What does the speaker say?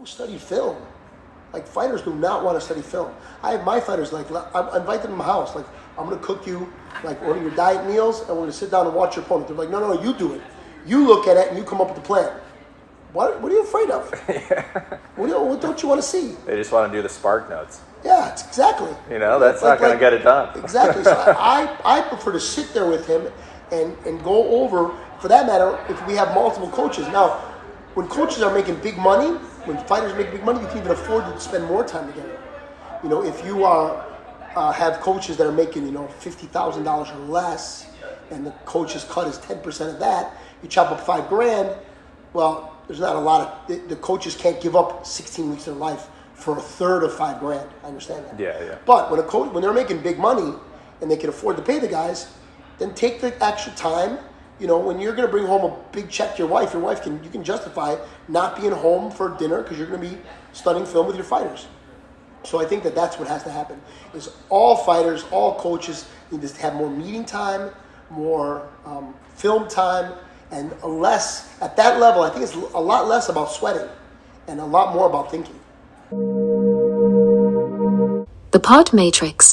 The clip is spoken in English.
study film? Like, fighters do not want to study film. I have my fighters, like, I invite them to my house. Like, I'm going to cook you, like, one of your diet meals, and we're going to sit down and watch your opponent. They're like, no, you do it. You look at it, and you come up with the plan. What are you afraid of? What don't you want to see? They just want to do the spark notes. Yeah, exactly. You know, that's not going to get it done. Exactly. So I prefer to sit there with him and go over, for that matter, if we have multiple coaches. Now, when coaches are making big money, when fighters make big money, you can even afford to spend more time together. You know, if you have coaches that are making, $50,000 or less, and the coach's cut is 10% of that, you chop up $5,000. Well, there's not a lot of the coaches can't give up 16 weeks of their life for a third of $5,000. I understand that. Yeah. But when they're making big money and they can afford to pay the guys, then take the extra time. You know, when you're going to bring home a big check to your wife you can justify not being home for dinner because you're going to be studying film with your fighters. So I think that's what has to happen. Is all fighters, all coaches need to have more meeting time, more film time, and less at that level. I think it's a lot less about sweating and a lot more about thinking. The Pod Matrix.